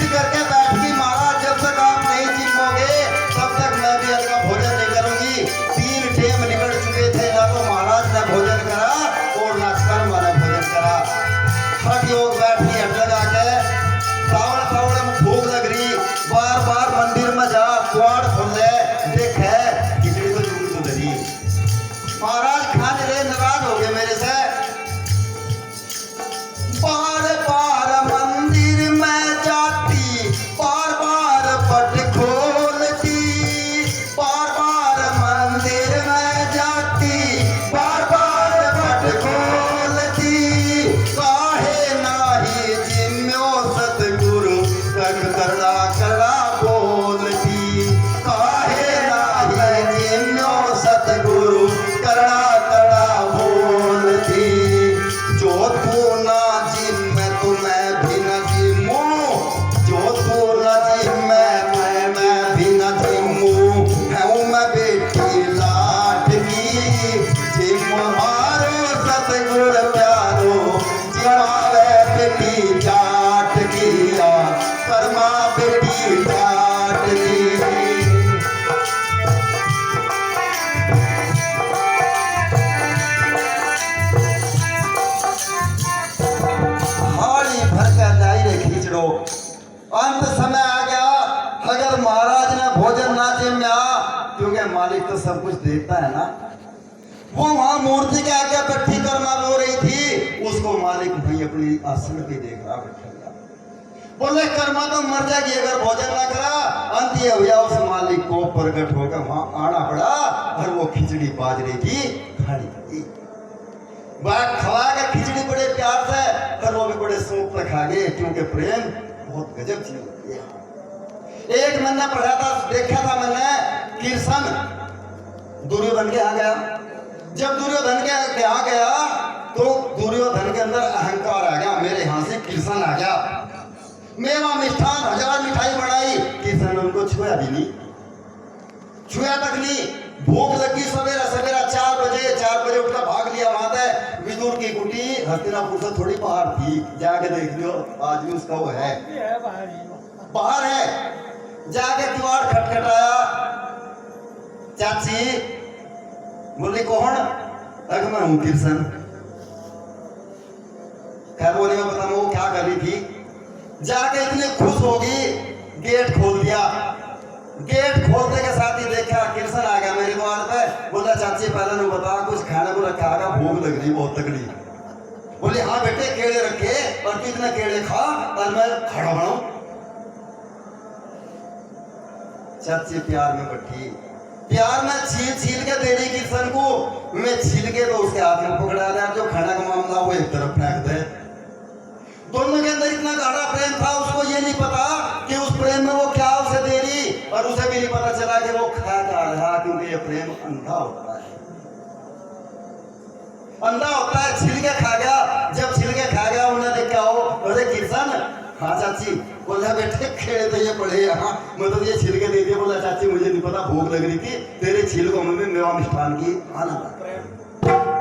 करके बैठ गई महाराज, जब तक आप नहीं चिपकोगे तब तक मैं भी आपका भोजन नहीं करूंगी। 3 टेम निकल चुके थे, ना तो महाराज ने भोजन करा और ना कर्म ने भोजन करा। हठ योग बैठी हट लगा के सावड़ सावड़ में भूख लग रही, बार बार मंदिर में जा कुआड़ खोले देखे खिचड़ी तो जुड़ी तो धरी। महाराज खाने ले नाराज हो गए मेरे से। बार बार मंदिर में जाती, बार बार पट खोलती, बार बार मंदिर में जाती, बार बार पट खोलती। काहे नाही जिम्यो सतगुरु तक करड़ा करड़ा बोलती, काहे नाही जिम्यो सतगुरु करड़ा करड़ा बोलती। जो तू ना जिम में तो मैं भी न जिमूं, जो तू ना जिम में मैं भी न जिमूं। हूँ मैं बेटी लाट की, जिम मारो सतगुर प्यारो, जिमावे बेटी जाट किया, कर्मा बेटी जाट की। हाड़ी भर कर लाई रे खींचड़ो। अंत समय आ गया, अगर महाराज ने भोजन ना जिम्या, क्योंकि मालिक तो सब कुछ देखता है ना। वो वहां मूर्ति के आगे बैठी कर्मा रो रही थी, उसको मालिक भाई अपनी आसन पे देख रहा बैठा गया। बोले कर्मा तो मर जाएगी अगर भोजन ना करा। अंत ये हुआ उस मालिक को प्रकट होकर वहां आना पड़ा और वो खिचड़ी बाजरे की खानी पड़ी। बात खवा के खिचड़ी बड़े प्यार से, पर वो भी बड़े शौक से खा गए, क्योंकि प्रेम बहुत गजब चीज होती है। एक मैंने पढ़ा था, देखा था मैंने, कृष्ण दुर्योधन के यहाँ गया। जब दुर्योधन के यहाँ गया तो दुर्योधन के अंदर अहंकार आ गया, मेरे यहाँ से कृष्ण आ गया। मेवा मिष्ठान 1000 मिठाई बनाई, कृष्ण ने उनको छुआ भी नहीं, छुआ तक नहीं। भूख लगी सवेरा सवेरा 4 बजे उठकर भाग लिया वहां से। विदुर की कुटी हस्तिनापुर से थोड़ी बाहर थी, जाके देख लियो आज भी उसका वो है बाहर है। जाके द्वार खटखटाया, चाची बोली कौन? अगर मैं हूं कृष्ण। खैर बोले मैं बताऊं वो क्या कर रही थी। जाके इतनी खुश होगी, गेट खोल दिया। गेट खोलने के साथ ही देखा कृष्ण आ गया मेरे द्वार पे। बोला चाची पहले ने बता कुछ खाने को रखा होगा, भूख लग रही बहुत तगड़ी। बोले हाँ बेटे केले रखे, और कितने केले खा और मैं खड़ा बनाऊं। चाची प्यार में बैठी, प्यार में छील के दे रही कृष्ण को। मैं छील के तो उसके हाथ में पकड़ा रहा, जो खाना का मामला वो एक तरफ फेंक दे। दोनों के अंदर इतना गाढ़ा प्रेम था, उसको ये नहीं पता कि उस प्रेम में वो क्या उसे दे रही, और उसे भी नहीं पता चला कि वो खा क्या रहा, क्योंकि ये प्रेम अंधा होता है। अंधा होता है, छिल के खा गया। जब छिल के खा गया उन्हें देख क्या हो, अरे कृष्ण। हाँ चाची। बोला बेटे खेले तो ये पड़े यहाँ, मतलब ये छिल के दे दिया। बोला चाची मुझे नहीं पता, भूख लग रही थी, तेरे छिल को में मेवा मिष्ठान की आनंद,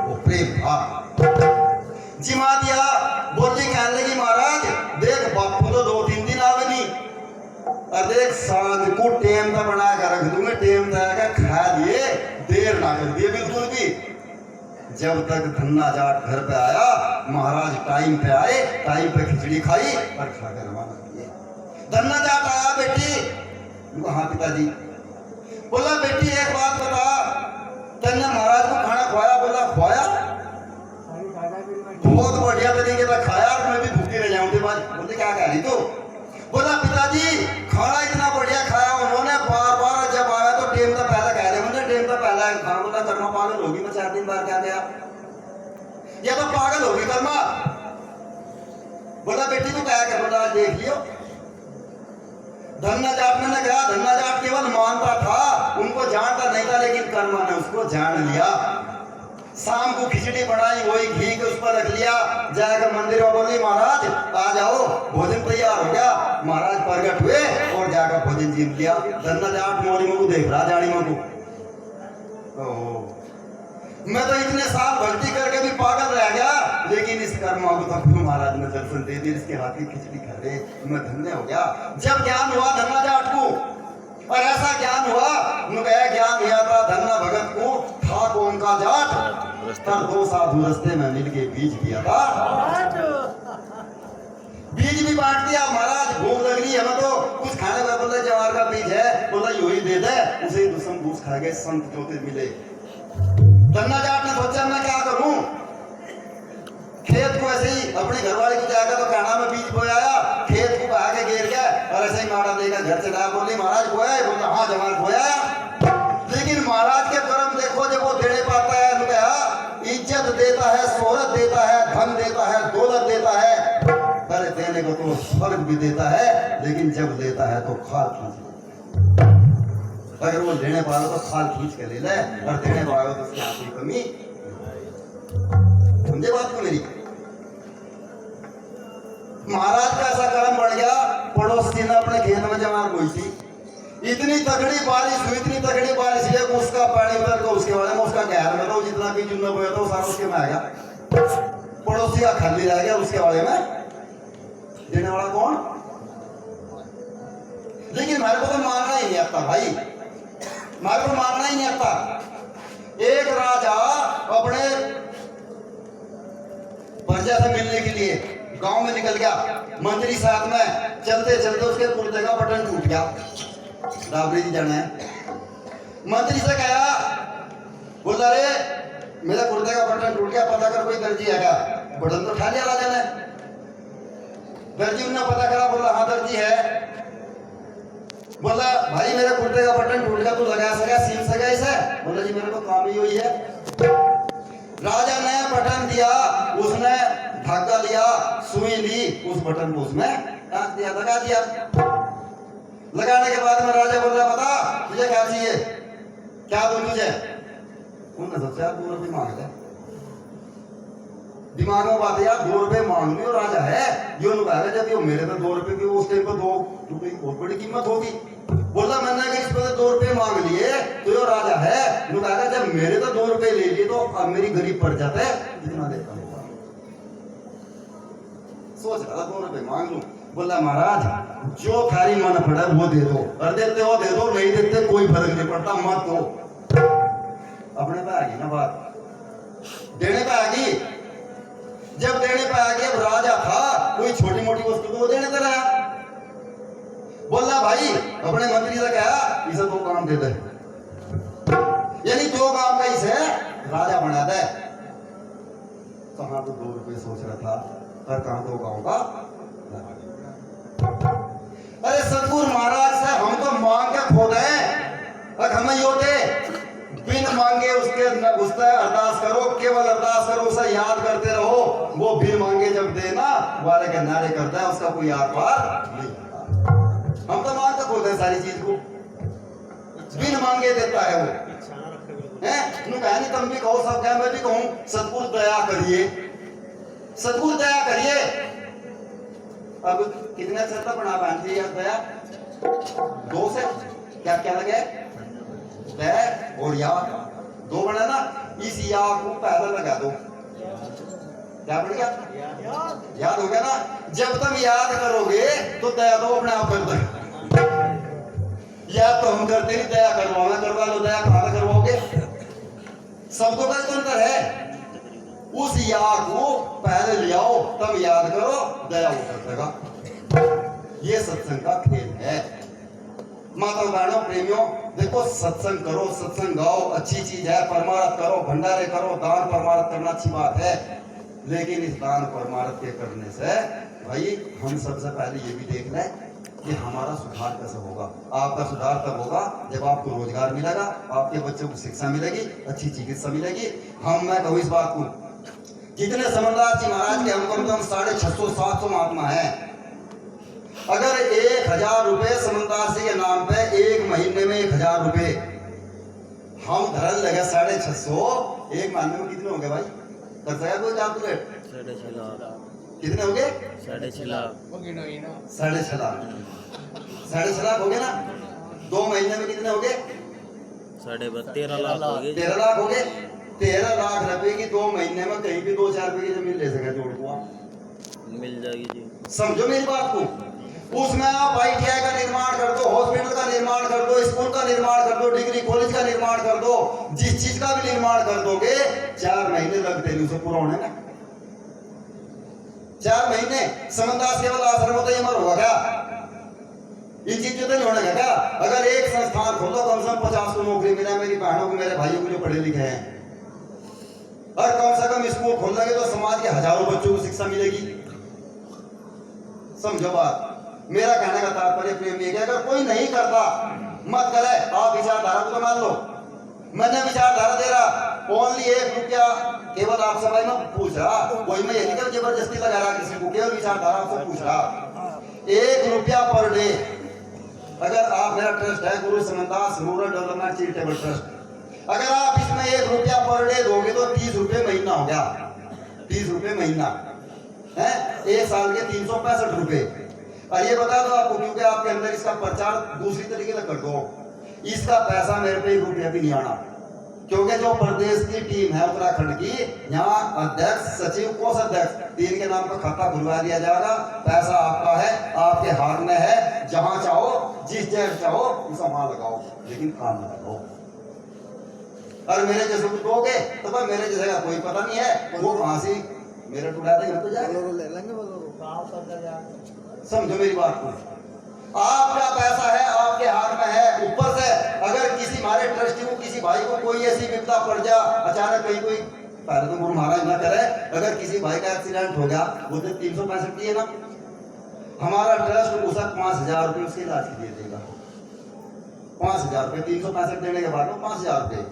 वो प्रेम था। जिमा दिया। बोली कहने लगी महाराज देख बापू तो 2-3 दिन आवे नहीं, और देख सांझ को टेम का बना कर रख दूंगा, टेम का खा लिए, देर ना कर दिए बिल्कुल भी। जब तक धन्ना जाट घर पे आया, महाराज टाइम पे आए, टाइम पे खिचड़ी खाई और खाकर रवाना किए। धन्ना जाट आया बेटी। हाँ पिताजी। बोला बेटी एक बात बता, तेने महाराज को खाना खवाया? बोला खवाया, बहुत बढ़िया तरीके से खाया, मैं भी भूखी रह जाऊंगी। बोले क्या कह रही तू? बोला पिताजी खाना इतना बढ़िया खाया उन्होंने, बार बार जब आया तो टेम तो पहले कह रहे मुझे, टेम तो पहले खाना। बोला कर्मा पागल होगी, मैं 4 दिन बार क्या गया, या तो पागल होगी कर्मा। बोला बेटी तू क्या कर? बोला देख लियो। धन्ना जाट ने कहा, धन्ना जाट केवल मानता था, उनको जानता नहीं था, लेकिन कर्मा ने उसको जान लिया। शाम को खिचड़ी बनाई, वही घी के उस पर रख लिया। जाकर मंदिर में बोली महाराज आ जाओ, भोजन तैयार हो गया। महाराज प्रकट हुए और जाकर भोजन जीत लिया। धन्ना जाट मोरी में को देख रहा, जाड़ी में को मैं तो इतने साल भक्ति करके भी पागल रह गया, लेकिन इस कर्मा को तो फिर महाराज ने दर्शन दे दिए, इसके हाथ की खिचड़ी खा ले, मैं धन्य हो गया। जब ज्ञान हुआ धन्ना जाट को, और ऐसा ज्ञान हुआ, उनका ज्ञान दिया था धन्ना भगत को, था कौन का जाट, पर 2 साधु रस्ते में मिलके बीज दिया था, बीज भी बांट दिया। महाराज भूख लग रही है, हमें तो कुछ खाने का, बोला जवार का बीज है, बोला यू ही दे दे, उसे दुश्मन भूस खा गए, संत ज्योति मिले। धन्ना जाट ने सोचा मैं क्या करूं, खेत को ऐसे ही अपने घरवाले को जाकर तो कहना में बीज बोया, खेत को बहा के गिर गया और ऐसे ही मारा देगा घर चला, बोली महाराज बोया, बोला हाँ जवार बोया। लेकिन महाराज के कर्म देखो, जब वो देने पाता है, इज्जत देता है, शोहरत देता है, धन देता है, दौलत देता है, अरे देने को तो स्वर्ग भी देता है, लेकिन जब लेता है तो खाल खींच ले। अगर वो लेने पाओ तो खाल खींच के ले ले, और देने पाओ तो उसकी कोई कमी। समझे बात को मेरी? महाराज का ऐसा कर्म बढ़ गया, पड़ोसी ने अपने खेत में जमा बोई थी, इतनी तगड़ी बारिश हुई, इतनी तगड़ी बारिश है कि उसका पानी उतर के उसके वाले में, उसका गहर में तो जितना भी चुना बोया था वो सारा उसके में आ गया, पड़ोसी का खाली रह गया उसके वाले में। देने वाला कौन? लेकिन मेरे को तो मानना ही नहीं आता भाई, मेरे को मानना ही नहीं आता। एक राजा अपने प्रजा से मिलने के लिए गांव में निकल गया, मंत्री साथ में चलते चलते उसके कुर्ते का बटन टूट गया, राबड़ी जी जाना है। मंत्री से कहा, बोला रे मेरा कुर्ते का बटन टूट गया, पता कर कोई दर्जी है क्या? बटन तो उठा लिया राजा ने, दर्जी उन्हें पता करा, बोला हाँ दर्जी है। बोला भाई मेरे कुर्ते का बटन टूट गया, तू लगा सका सील सका इसे? बोला जी मेरे को काम ही हुई है। राजा ने बटन दिया, उसने धागा लिया, सुई ली, उस बटन को उसमें टाँक दिया, लगा दिया। लगाने के बाद में राजा बोल रहा, बता तुझे क्या चाहिए, क्या दूं तुझे? उन्होंने सोचा 2 रुपये मांग ले, दिमाग में बात है यार, 2 रुपये मांग लो, राजा है यो कहा जब यो मेरे तो 2 रुपये की, उस टाइम पर 2 रुपये की बहुत बड़ी कीमत होगी। बोला मैंने अगर इस पर 2 रुपये मांग लिए तो यो राजा है, कहा जब मेरे तो 2 रुपये ले लिए तो अब मेरी गरीब पड़ जाता है, कितना देता हूँ, सोच रहा 2 रुपये मांग लूं। बोला महाराज जो थारी मन पड़ा वो दे दो, और देते हो दे दो, नहीं देते कोई फर्क नहीं पड़ता, मत दो। अपने पे आ गई ना बात, देने पे आ गई। जब देने पे आ गया, राजा था कोई छोटी मोटी वस्तु को वो देने दे रहा। बोला भाई अपने मंत्री से कहा इसे 2 काम दे दे, यानी 2 काम का इसे राजा बना दे। कहाँ तो 2 रुपये सोच रहा था, पर कहाँ 2 गांव का। अरे सतगुरु महाराज से हम तो मांग के खो गए, और हमें यो दे, बिन मांगे उसके अरदास करो, केवल अरदास करो, उसे याद करते रहो, वो बिन मांगे जब देना वाले के नारे करता है, उसका कोई आर पार नहीं होता। हम तो मांग के खोते हैं सारी चीज को, बिन मांगे देता है वो है। नहीं तुम भी कहो, सब क्या मैं भी कहूं, सतगुरु दया करिए, सतगुरु दया करिए। अब कितने अक्षर तक बना बांधती है दया? 2 से क्या क्या लगे, दया और या 2 बना ना, इस या को पहले लगा दो, क्या बढ़ गया? याद हो गया ना। जब तुम याद करोगे तो दया तो अपने आप कर दो, याद तो हम करते नहीं, दया करवाना करवा लो, दया कहाँ करवाओगे? शब्दों का तो अंतर है। उस या को पहले ले आओ, तब याद करो, दया वो कर देगा। ये सत्संग का खेल है। माता बहनों प्रेमियों, देखो सत्संग करो, सत्संग गाओ, अच्छी चीज है, परमार्थ करो, भंडारे करो, दान परमार्थ करना अच्छी बात है, लेकिन इस दान परमार्थ के करने से भाई हम सबसे पहले ये भी देख लें कि हमारा सुधार कैसे होगा। आपका सुधार तब होगा जब आपको रोजगार मिलेगा, आपके बच्चों को शिक्षा मिलेगी, अच्छी चिकित्सा मिलेगी। मैं कहूँ इस बात को, जितने समन्दास जी महाराज के हम कम 650-700 महात्मा हैं, अगर 1000 रुपए समन्दास जी के नाम पे 1 महीने में 1000 रुपए हम धरल लगे 650, 1 महीने में कितने हो गए भाई? कर सका कोई कैलकुलेट? 6.5 लाख। कितने हो गए? 6.5 लाख। 6.5 लाख, 6.5 लाख हो गए ना। 2 महीने में कितने हो गए? 13.5 लाख हो गए। 13 लाख हो गए। 13 लाख रुपए की 2 महीने में कहीं भी 2-4 रुपए की जमीन ले सके जोड़ को मिल जाएगी जी। समझो मेरी बात को। उसमें आप ITI का निर्माण कर दो, हॉस्पिटल का निर्माण कर दो, स्कूल का निर्माण कर दो, डिग्री कॉलेज का निर्माण कर दो, जिस चीज का भी निर्माण कर दोगे 4 महीने लगते नहीं उसे पूरा होने में। 4 महीने समनदास केवल आश्रम होता ही मर होगा क्या? इन चीजों तो नहीं होने का क्या? अगर एक संस्थान खोलो कम से कम 50 को नौकरी मिले मेरी बहनों को, मेरे भाइयों को जो पढ़े लिखे हैं, और कम से कम स्कूल खोल लगे तो समाज के हजारों बच्चों को शिक्षा मिलेगी। समझो बात। मेरा कहने का तात्पर्य प्रेम ये है, अगर कोई नहीं करता मत करे। आप विचारधारा को तो मान लो, मैंने विचारधारा दे रहा, ओनली 1 रुपया केवल आपसे भाई मैं पूछ रहा, कोई मैं यही नहीं जबरदस्ती लगा रहा किसी को, केवल विचारधारा आपसे पूछ रहा। 1 रुपया पर डे अगर आप, मेरा ट्रस्ट है गुरु Samandas rural development charitable trust, अगर आप इसमें 1 रुपया पर डे दोगे तो 30 रुपये महीना हो गया। 30 रुपये महीना है, 1 साल के 365 रुपए। और ये बता दो आपको, क्योंकि आपके अंदर इसका प्रचार दूसरी तरीके से कर दो, इसका पैसा मेरे पे 1 रुपया भी नहीं आना, क्योंकि जो प्रदेश की टीम है उत्तराखंड की, यहाँ अध्यक्ष सचिव कोषाध्यक्ष 3 के नाम पर खाता खुलवा दिया जाएगा। पैसा आपका है, आपके हाथ में है, जहां चाहो जिस जगह चाहो उसका माल लगाओ, लेकिन काम न लगाओ। और मेरे जैसे को दोगे तो भाई मेरे जैसे का कोई पता नहीं है, वो कहां से मेरे टुड़ा देंगे तो जाएगा, ले लेंगे समझो मेरी बात को। आपका पैसा है, आपके हाथ में है। ऊपर से अगर किसी हमारे ट्रस्टी को, किसी भाई को कोई ऐसी विपदा पड़ जा, अचानक कहीं कोई, पहले तो गुरु महाराज ना करे, अगर किसी भाई का एक्सीडेंट हो गया, वो तो 365 दिए ना, हमारा ट्रस्ट उसे 5000 रुपये उसके इलाज के लिए देगा। 5000 रुपये 365 देने के बाद में 5000 रुपये।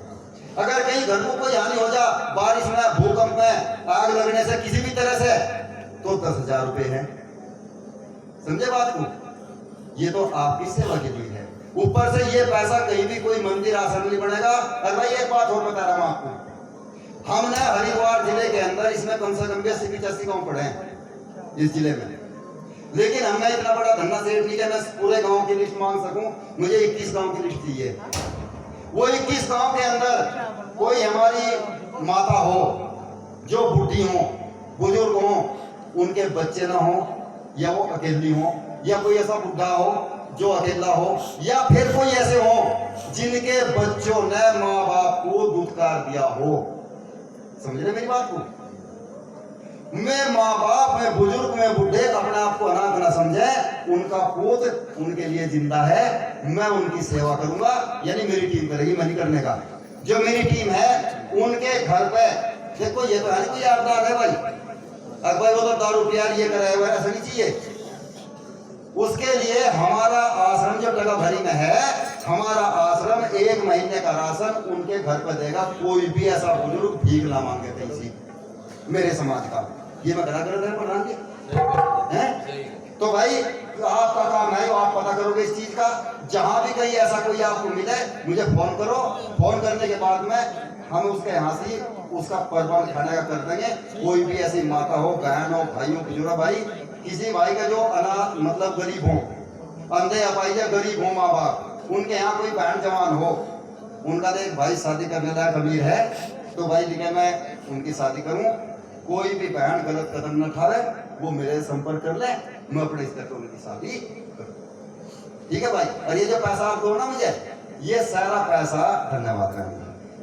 अगर कहीं घर को कोई हानि हो जा, बारिश में, भूकंप में, आग लगने से, किसी भी तरह से, तो 10,000 रुपये है। समझे बात को? ये तो आपकी सेवा के लिए है। ऊपर से ये पैसा कहीं भी कोई मंदिर आश्रम नहीं बनेगा। और भाई एक बात और बता रहा हूं आपको, हमने हरिद्वार जिले के अंदर इसमें कम से कम 80-85 गांव पड़े हैं इस जिले में, लेकिन हमें इतना बड़ा धंधा सेठ नहीं कि मैं पूरे गांव की लिस्ट मांग सकूं। मुझे 21 गांव की लिस्ट चाहिए। वो 21 गांव के अंदर कोई हमारी माता हो जो बूढ़ी हो, बुजुर्ग हो, उनके बच्चे ना हो, या वो अकेली हो, या कोई ऐसा बुढ़ा हो जो अकेला हो, या फिर कोई ऐसे हो जिनके बच्चों ने माँ बाप को दुत्कार दिया हो। समझ रहे मेरी बात को? मैं माँ बाप, मैं बुजुर्ग, मैं बुढ़े अपने आप को अनाथ ना समझे, उनका पूत उनके लिए जिंदा है, मैं उनकी सेवा करूंगा। यानी मेरी टीम करेगी, मैं नहीं करने का। जो मेरी टीम है उनके घर पे, देखो ये तो है कोई याददार है भाई, अब भाई वो तो दारू पियार ये कराया हुआ, ऐसा नहीं चाहिए। उसके लिए हमारा आश्रम जो टगा भरी में है, हमारा आश्रम 1 महीने का राशन उनके घर पर देगा। कोई भी ऐसा बुजुर्ग भीख ना मांगे कहीं से, मेरे समाज का। ये मैं करा कर प्रधान जी हैं। तो भाई आपका काम है, आप पता करोगे इस चीज का। जहां भी कहीं ऐसा कोई आपको मिले मुझे फोन करो। फोन करने के बाद में हम उसके यहाँ से उसका प्रबंध खाने का कर देंगे। कोई भी ऐसी माता हो, बहन हो, भाई हो, बुजुर्ग भाई, किसी भाई का जो अनाथ मतलब गरीब हो, अंधे अपाहिज गरीब हो माँ बाप, उनके यहाँ कोई बहन जवान हो, उनका तो एक भाई शादी करने लायक अमीर है, तो भाई लिखे मैं उनकी शादी करूं। कोई भी बहन गलत कदम न उठावे, वो मेरे संपर्क कर ले, मैं अपने स्तर पर उनकी शादी करूं। ठीक है भाई? और ये जो पैसा आप दो ना मुझे, ये सारा पैसा, धन्यवाद है,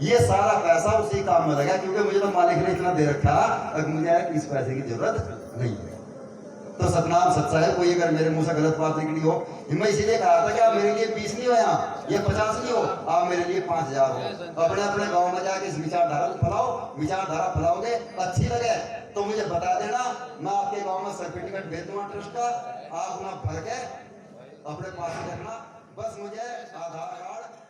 ये सारा पैसा उसी काम में लगा, क्योंकि मुझे तो मालिक ने इतना दे रखा, अब मुझे इस पैसे की जरूरत नहीं है। तो सतनाम सच्चा है। कोई अगर मेरे मुंह से गलत बात निकली हो, मैं इसीलिए कहा था कि आप मेरे लिए 20 नहीं हो, यहाँ ये 50 नहीं हो, आप मेरे लिए 5000 हो। अपने अपने गांव में जाके इस विचारधारा फैलाओ। विचारधारा फैलाओगे, अच्छी लगे तो मुझे बता देना, मैं आपके गांव में सर्टिफिकेट भेज दूंगा ट्रस्ट का, आप ना भर के अपने पास रखना। बस मुझे आधार कार्ड